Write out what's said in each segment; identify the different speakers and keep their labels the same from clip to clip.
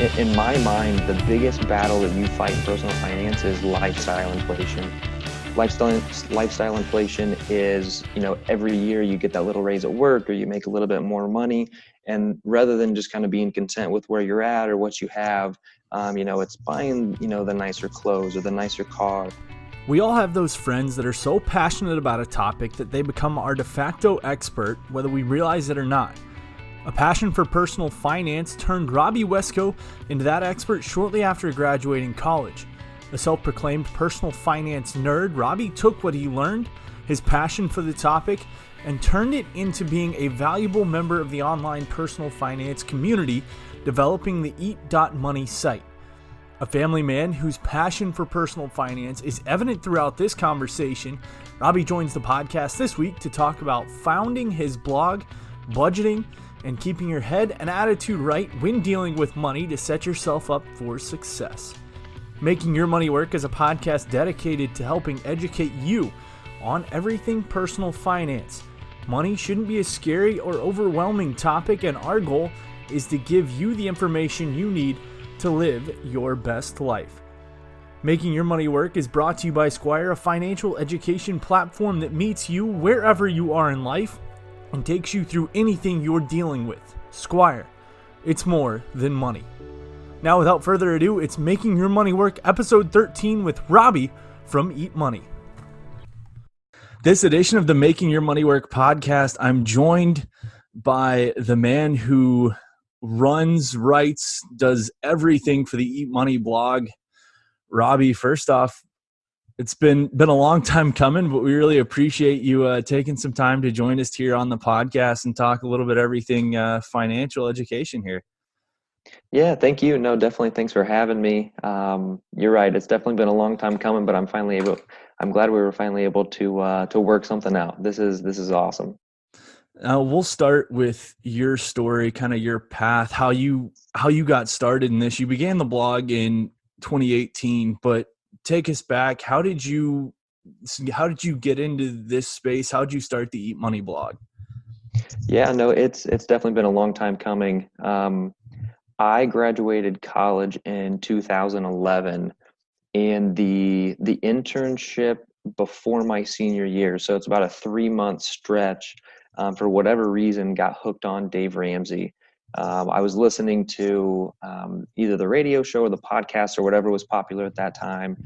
Speaker 1: in my mind, the biggest battle that you fight in personal finance is lifestyle inflation. Lifestyle inflation is, every year you get that little raise at work or you make a little bit more money. And rather than just kind of being content with where you're at or what you have, it's buying, the nicer clothes or the nicer car.
Speaker 2: We all have those friends that are so passionate about a topic that they become our de facto expert, whether we realize it or not. A passion for personal finance turned Robbie Wesco into that expert shortly after graduating college. A self-proclaimed personal finance nerd, Robbie took what he learned, his passion for the topic, and turned it into being a valuable member of the online personal finance community, developing the Eat Money site. A family man whose passion for personal finance is evident throughout this conversation, Robbie joins the podcast this week to talk about founding his blog, budgeting, and keeping your head and attitude right when dealing with money to set yourself up for success. Making Your Money Work is a podcast dedicated to helping educate you on everything personal finance. Money shouldn't be a scary or overwhelming topic, and our goal is to give you the information you need to live your best life. Making Your Money Work is brought to you by Sqwire, a financial education platform that meets you wherever you are in life and takes you through anything you're dealing with. Sqwire, it's more than money. Now, without further ado, it's Making Your Money Work, episode 13 with Robbie from Eat Money. This edition of the Making Your Money Work podcast, I'm joined by the man who runs, writes, does everything for the Eat Money blog. Robbie, first off, it's been a long time coming, but we really appreciate you taking some time to join us here on the podcast and talk a little bit everything financial education here.
Speaker 1: Yeah, thank you. No, definitely. Thanks for having me. You're right. It's definitely been a long time coming, but I'm glad we were finally able to work something out. This is awesome.
Speaker 2: We'll start with your story, kind of your path, how you got started in this. You began the blog in 2018, but take us back. How did you get into this space? How did you start the Eat Money blog?
Speaker 1: Yeah, no, it's definitely been a long time coming. I graduated college in 2011, and the internship before my senior year, so it's about a 3-month stretch. For whatever reason, got hooked on Dave Ramsey. I was listening to either the radio show or the podcast or whatever was popular at that time.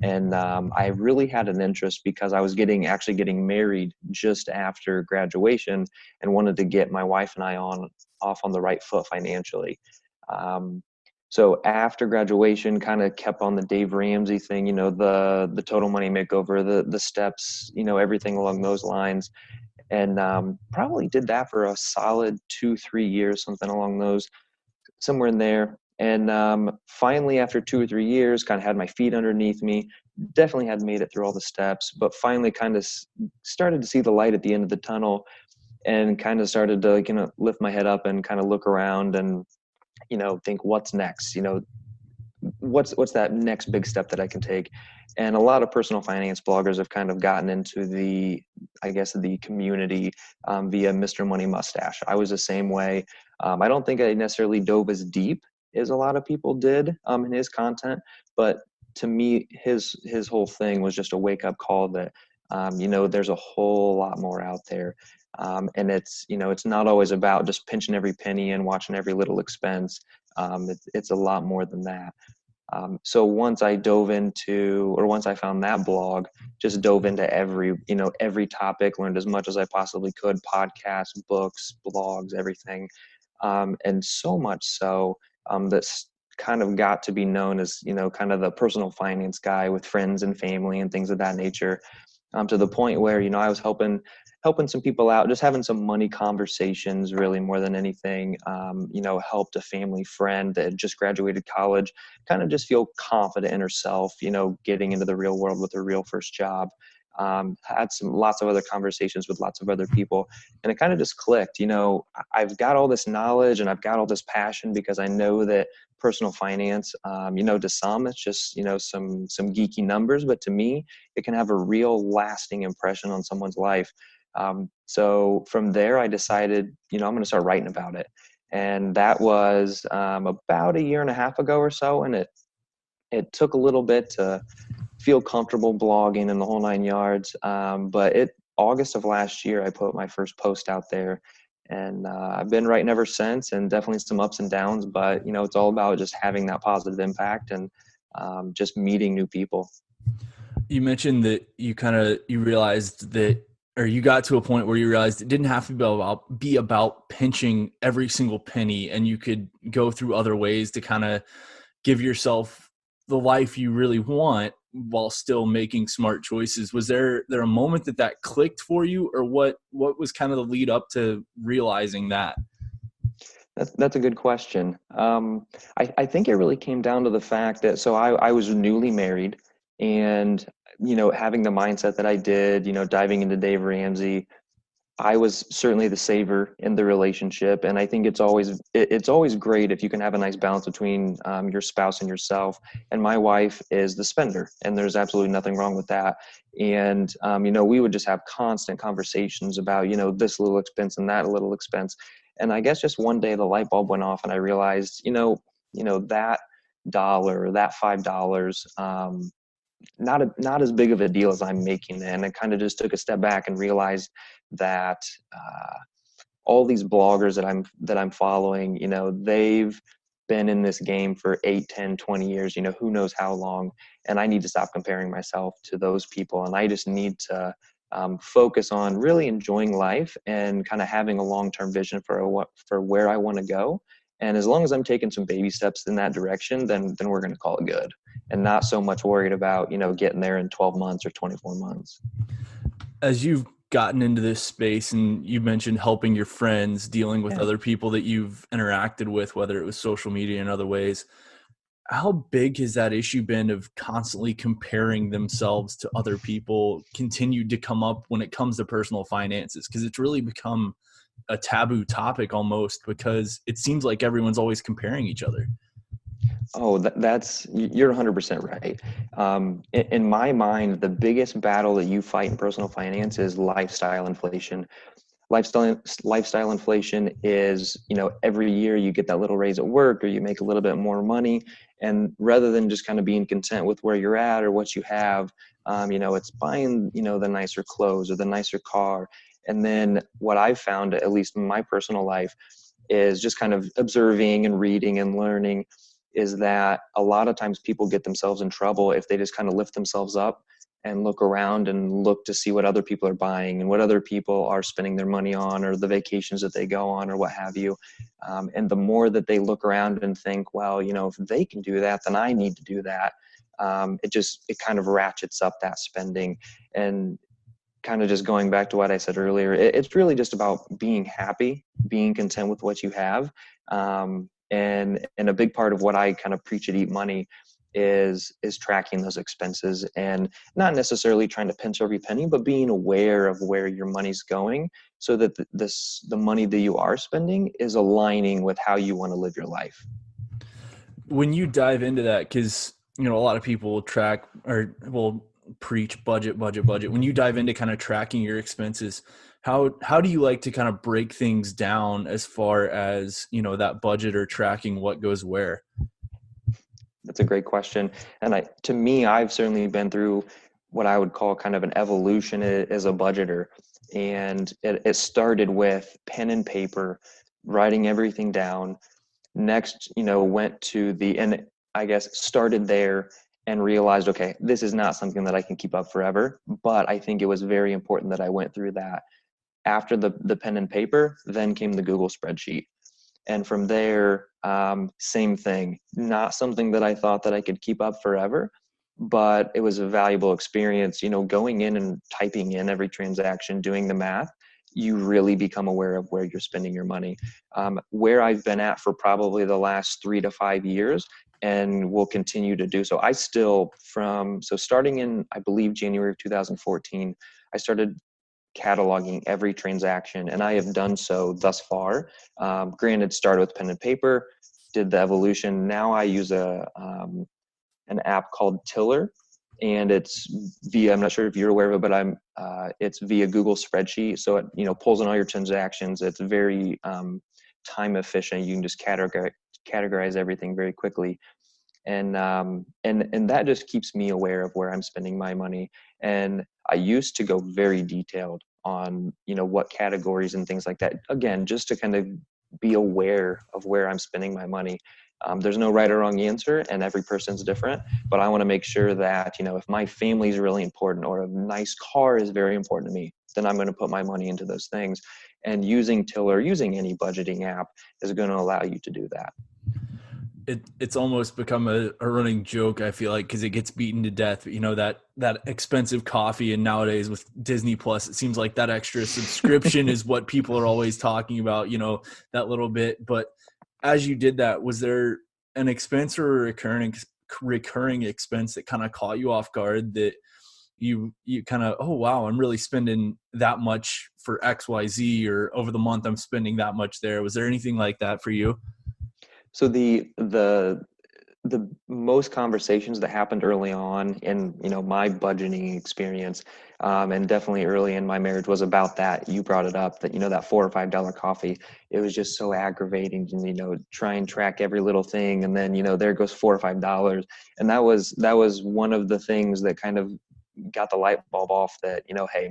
Speaker 1: And I really had an interest because I was actually getting married just after graduation and wanted to get my wife and I off on the right foot financially. So after graduation, kind of kept on the Dave Ramsey thing, the total money makeover, the steps, everything along those lines. And probably did that for a solid 2-3 years, something along those, somewhere in there. And finally, after 2 or 3 years, kind of had my feet underneath me, definitely had made it through all the steps, but finally kind of started to see the light at the end of the tunnel and kind of started to, lift my head up and kind of look around and, think what's next, what's that next big step that I can take. And a lot of personal finance bloggers have kind of gotten into the community via Mr. Money Mustache. I was the same way. I don't think I necessarily dove as deep as a lot of people did in his content, but to me, his whole thing was just a wake up call that there's a whole lot more out there. And it's not always about just pinching every penny and watching every little expense. It's a lot more than that. So once I found that blog, just dove into every topic, learned as much as I possibly could, podcasts, books, blogs, everything. And so much so that's kind of got to be known as, kind of the personal finance guy with friends and family and things of that nature, to the point where, I was helping some people out, just having some money conversations really more than anything. Helped a family friend that had just graduated college kind of just feel confident in herself, getting into the real world with her real first job. Had lots of other conversations with lots of other people, and it kind of just clicked. I've got all this knowledge and I've got all this passion because I know that personal finance, to some it's just, some geeky numbers, but to me, it can have a real lasting impression on someone's life. So from there, I decided, I'm going to start writing about it. And that was about a year and a half ago or so. And it took a little bit to feel comfortable blogging and the whole nine yards. But August of last year, I put my first post out there, and I've been writing ever since, and definitely some ups and downs, but it's all about just having that positive impact and just meeting new people.
Speaker 2: You mentioned that you realized that, or you got to a point where you realized it didn't have to be about pinching every single penny, and you could go through other ways to kind of give yourself the life you really want while still making smart choices. Was there a moment that clicked for you, or what was kind of the lead up to realizing that?
Speaker 1: That's a good question. I think it really came down to the fact that I was newly married, and having the mindset that I did, diving into Dave Ramsey, I was certainly the saver in the relationship, and I think it's always great if you can have a nice balance between your spouse and yourself. And my wife is the spender, and there's absolutely nothing wrong with that. And we would just have constant conversations about this little expense and that little expense. And I guess just one day the light bulb went off, and I realized that dollar, that $5. Not as big of a deal as I'm making it. And I kind of just took a step back and realized that all these bloggers that I'm following, they've been in this game for 8, 10, 20 years, who knows how long. And I need to stop comparing myself to those people. And I just need to focus on really enjoying life and kind of having a long-term vision for where I want to go. And as long as I'm taking some baby steps in that direction, then we're going to call it good, and not so much worried about, getting there in 12 months or 24 months.
Speaker 2: As you've gotten into this space, and you mentioned helping your friends, dealing with
Speaker 1: Yeah.
Speaker 2: other people that you've interacted with, whether it was social media and other ways, how big has that issue been of constantly comparing themselves to other people continued to come up when it comes to personal finances? Because it's really become a taboo topic almost, because it seems like everyone's always comparing each other.
Speaker 1: Oh, you're 100% right. In my mind, the biggest battle that you fight in personal finance is lifestyle inflation. Lifestyle inflation is, every year you get that little raise at work, or you make a little bit more money. And rather than just kind of being content with where you're at or what you have, it's buying, the nicer clothes or the nicer car. And then what I've found, at least in my personal life, is just kind of observing and reading and learning, is that a lot of times people get themselves in trouble if they just kind of lift themselves up and look around and look to see what other people are buying and what other people are spending their money on, or the vacations that they go on, or what have you. And the more that they look around and think, well, if they can do that, then I need to do that. It kind of ratchets up that spending. And kind of just going back to what I said earlier, it's really just about being happy, being content with what you have. And a big part of what I kind of preach at Eat Money is tracking those expenses, and not necessarily trying to pinch every penny, but being aware of where your money's going, so that the money that you are spending is aligning with how you want to live your life.
Speaker 2: When you dive into that, because a lot of people track or will preach budget. When you dive into kind of tracking your expenses, how do you like to kind of break things down as far as that budget, or tracking what goes where?
Speaker 1: That's a great question. And to me, I've certainly been through what I would call kind of an evolution as a budgeter. And it started with pen and paper, writing everything down. Next, went to and I guess started there and realized, okay, this is not something that I can keep up forever. But I think it was very important that I went through that. After the pen and paper, then came the Google spreadsheet. And from there, same thing, not something that I thought that I could keep up forever, but it was a valuable experience, going in and typing in every transaction, doing the math. You really become aware of where you're spending your money. Where I've been at for probably the last 3 to 5 years, and will continue to do so. Starting in, I believe, January of 2014, I started cataloging every transaction, and I have done so thus far. Granted, started with pen and paper, did the evolution. Now I use an app called Tiller, and it's via, I'm not sure if you're aware of it, but it's via Google spreadsheet. So it pulls in all your transactions. It's very time efficient. You can just categorize everything very quickly. And that just keeps me aware of where I'm spending my money. And I used to go very detailed on, what categories and things like that. Again, just to kind of be aware of where I'm spending my money. There's no right or wrong answer, and every person's different. But I want to make sure that, if my family is really important or a nice car is very important to me, then I'm going to put my money into those things. And using Tiller, using any budgeting app is going to allow you to do that.
Speaker 2: It's almost become a running joke, I feel like, because it gets beaten to death. That expensive coffee, and nowadays with Disney Plus, it seems like that extra subscription is what people are always talking about, that little bit. But as you did that, was there an expense or a recurring expense that kind of caught you off guard, that you kind of, oh wow, I'm really spending that much for XYZ, or over the month I'm spending that much there? Was there anything like that for you?
Speaker 1: So the most conversations that happened early on in, my budgeting experience, and definitely early in my marriage, was about that. You brought it up, that, that $4 or $5 coffee. It was just so aggravating to, try and track every little thing, and then, there goes $4 or $5. And that was one of the things that kind of got the light bulb off, that, hey,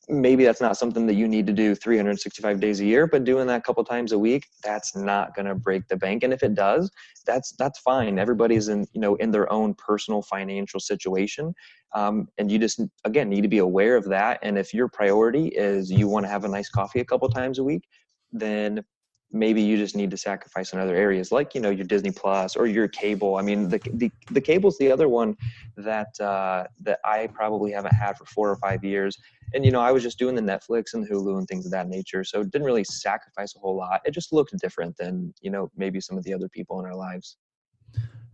Speaker 1: maybe that's not something that you need to do 365 days a year, but doing that a couple times a week, that's not going to break the bank. And if it does, that's fine. Everybody's in their own personal financial situation. And you just, again, need to be aware of that. And if your priority is you want to have a nice coffee a couple times a week, then maybe you just need to sacrifice in other areas, like, your Disney Plus or your cable. I mean, the cable's the other one that I probably haven't had for 4 or 5 years. And, I was just doing the Netflix and Hulu and things of that nature. So it didn't really sacrifice a whole lot. It just looked different than, maybe some of the other people in our lives.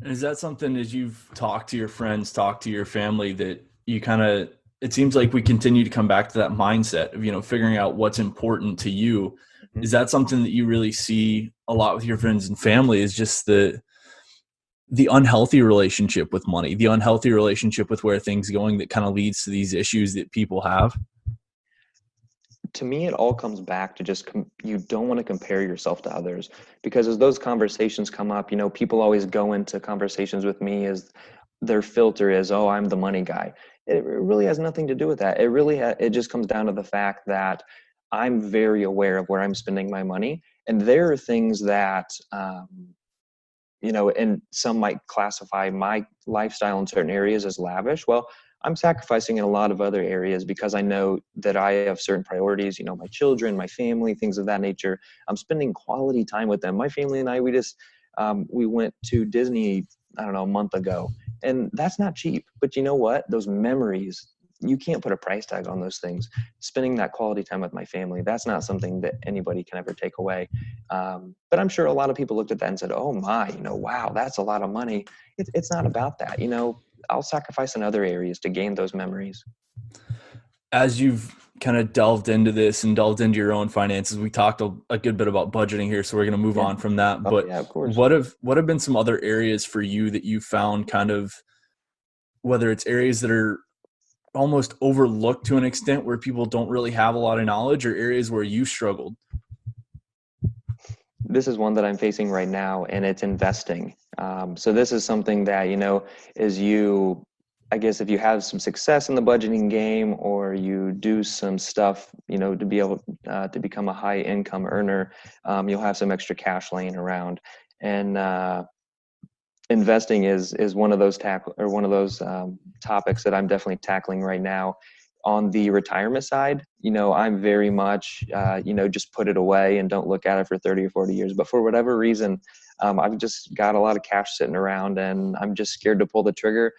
Speaker 2: And is that something, as you've talked to your friends, talked to your family, that you kind of, it seems like we continue to come back to that mindset of, figuring out what's important to you.
Speaker 1: Mhm.
Speaker 2: Is that something that you really see a lot with your friends and family, is just the unhealthy relationship with money, the unhealthy relationship with where things are going, that kind of leads to these issues that people have?
Speaker 1: To me, it all comes back to just you don't want to compare yourself to others, because as those conversations come up, people always go into conversations with me as their filter is, oh, I'm the money guy. It really has nothing to do with that. It just comes down to the fact that I'm very aware of where I'm spending my money, and there are things that and some might classify my lifestyle in certain areas as lavish. Well, I'm sacrificing in a lot of other areas because I know that I have certain priorities, my children, my family, things of that nature. I'm spending quality time with them. My family and I, we went to Disney, I don't know, a month ago, and that's not cheap. But you know what? Those memories, you can't put a price tag on those things. Spending that quality time with my family, that's not something that anybody can ever take away. But I'm sure a lot of people looked at that and said, oh my, wow, that's a lot of money. It's not about that. I'll sacrifice in other areas to gain those memories.
Speaker 2: As you've kind of delved into this and delved into your own finances, we talked a good bit about budgeting here, so we're going to move
Speaker 1: Yeah.
Speaker 2: on from that.
Speaker 1: Oh
Speaker 2: But
Speaker 1: yeah, of course.
Speaker 2: what have been some other areas for you that you found, kind of, whether it's areas that are almost overlooked to an extent, where people don't really have a lot of knowledge, or areas where you struggled?
Speaker 1: This is one that I'm facing right now, and it's investing. So this is something that, is I guess if you have some success in the budgeting game, or you do some stuff, to be able to become a high income earner, you'll have some extra cash laying around. And investing is one of those topics that I'm definitely tackling right now. On the retirement side, I'm very much, just put it away and don't look at it for 30 or 40 years. But for whatever reason, I've just got a lot of cash sitting around, and I'm just scared to pull the trigger.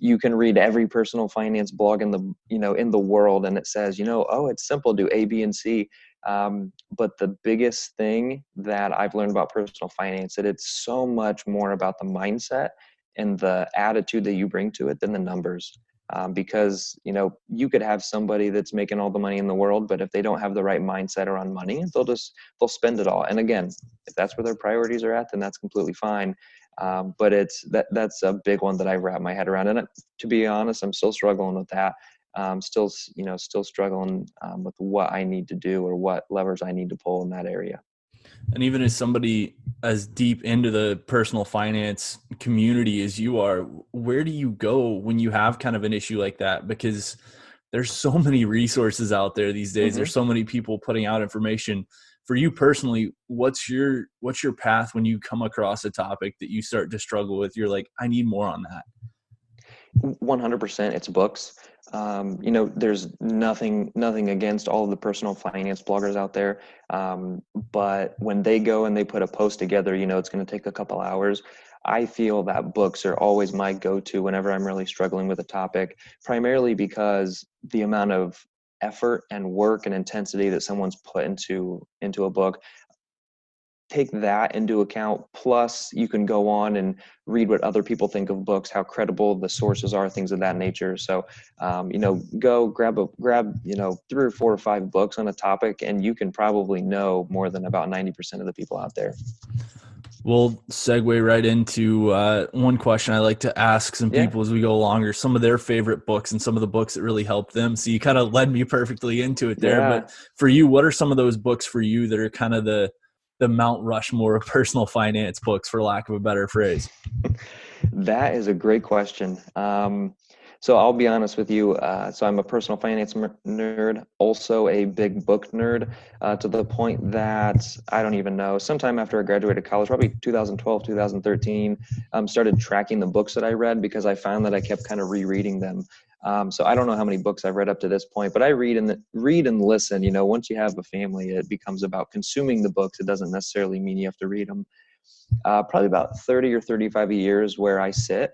Speaker 1: You can read every personal finance blog in the world, and it says, oh, it's simple, do A, B, and C. But the biggest thing that I've learned about personal finance, that it's so much more about the mindset and the attitude that you bring to it than the numbers. Because you could have somebody that's making all the money in the world, but if they don't have the right mindset around money, they'll spend it all. And again, if that's where their priorities are at, then that's completely fine. But that's a big one that I wrap my head around. And to be honest, I'm still struggling with that. Still struggling with what I need to do, or what levers I need to pull in that area.
Speaker 2: And even as somebody as deep into the personal finance community as you are, where do you go when you have kind of an issue like that? Because there's so many resources out there these days.
Speaker 1: Hmm.
Speaker 2: There's so many people putting out information. For you personally, what's your path when you come across a topic that you start to struggle with? You're like, I need more on that.
Speaker 1: 100% it's books. There's nothing against all of the personal finance bloggers out there. But when they go and they put a post together, it's going to take a couple hours. I feel that books are always my go-to whenever I'm really struggling with a topic, primarily because the amount of effort and work and intensity that someone's put into a book, take that into account. Plus, you can go on and read what other people think of books, how credible the sources are, things of that nature. So, go grab 3 or 4 or 5 books on a topic, and you can probably know more than about 90% of the people out there.
Speaker 2: We'll segue right into one question I like to ask some
Speaker 1: Yeah.
Speaker 2: people as we go along, or some of their favorite books and some of the books that really helped them. So you kind of led me perfectly into it there.
Speaker 1: Yeah.
Speaker 2: But for you, what are some of those books for you that are kind of the Mount Rushmore of personal finance books, for lack of a better phrase?
Speaker 1: That is a great question. So I'll be honest with you. So I'm a personal finance nerd, also a big book nerd, to the point that I don't even know. Sometime after I graduated college, probably 2012, 2013, started tracking the books that I read because I found that I kept kind of rereading them. So I don't know how many books I've read up to this point, but I read and listen. Once you have a family, it becomes about consuming the books. It doesn't necessarily mean you have to read them. Probably about 30 or 35 years where I sit.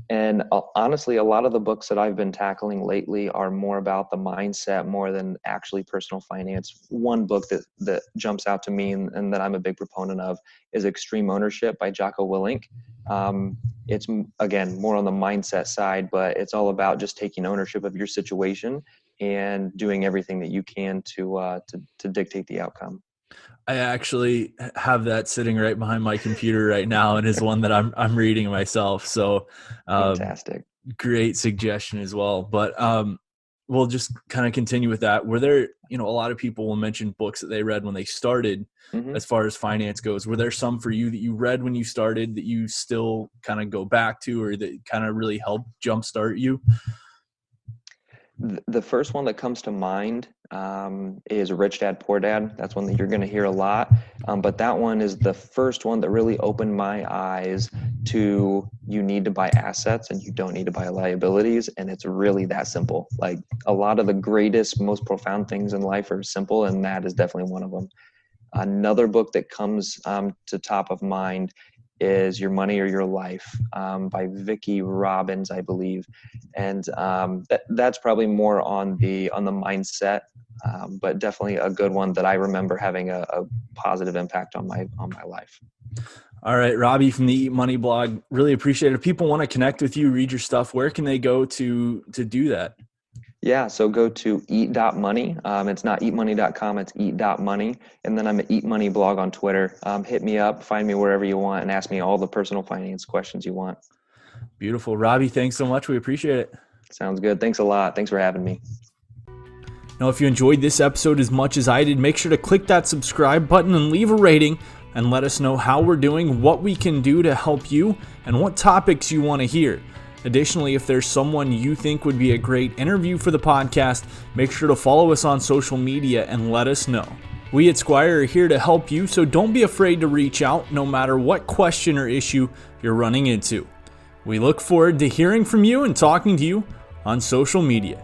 Speaker 1: And honestly, a lot of the books that I've been tackling lately are more about the mindset more than actually personal finance. One book that jumps out to me and that I'm a big proponent of is Extreme Ownership by Jocko Willink. It's, again, more on the mindset side, but it's all about just taking ownership of your situation and doing everything that you can to dictate the outcome.
Speaker 2: I actually have that sitting right behind my computer right now, and is one that I'm reading myself. So,
Speaker 1: Fantastic.
Speaker 2: great suggestion as well. But we'll just kind of continue with that. Were there, a lot of people will mention books that they read when they started,
Speaker 1: Mm-hmm.
Speaker 2: as far as finance goes. Were there some for you that you read when you started that you still kind of go back to, or that kind of really helped jumpstart you?
Speaker 1: The first one that comes to mind is Rich Dad, Poor Dad. That's one that you're going to hear a lot. But that one is the first one that really opened my eyes to you need to buy assets and you don't need to buy liabilities. And it's really that simple. Like, a lot of the greatest, most profound things in life are simple, and that is definitely one of them. Another book that comes to top of mind is Your Money or Your Life by Vicki Robbins, I believe. And that's probably more on the mindset, but definitely a good one that I remember having a positive impact on my life.
Speaker 2: All right, Robbie from the Eat Money blog, really appreciate it. If people want to connect with you, read your stuff, where can they go to do that?
Speaker 1: Yeah, so go to eat.money. It's not eatmoney.com, it's eat.money. And then I'm at Eat Money blog on Twitter. Hit me up, find me wherever you want, and ask me all the personal finance questions you want.
Speaker 2: Beautiful. Robbie, thanks so much. We appreciate it.
Speaker 1: Sounds good. Thanks a lot. Thanks for having me.
Speaker 2: Now, if you enjoyed this episode as much as I did, make sure to click that subscribe button and leave a rating, and let us know how we're doing, what we can do to help you, and what topics you want to hear. Additionally, if there's someone you think would be a great interview for the podcast, make sure to follow us on social media and let us know. We at Sqwire are here to help you, so don't be afraid to reach out no matter what question or issue you're running into. We look forward to hearing from you and talking to you on social media.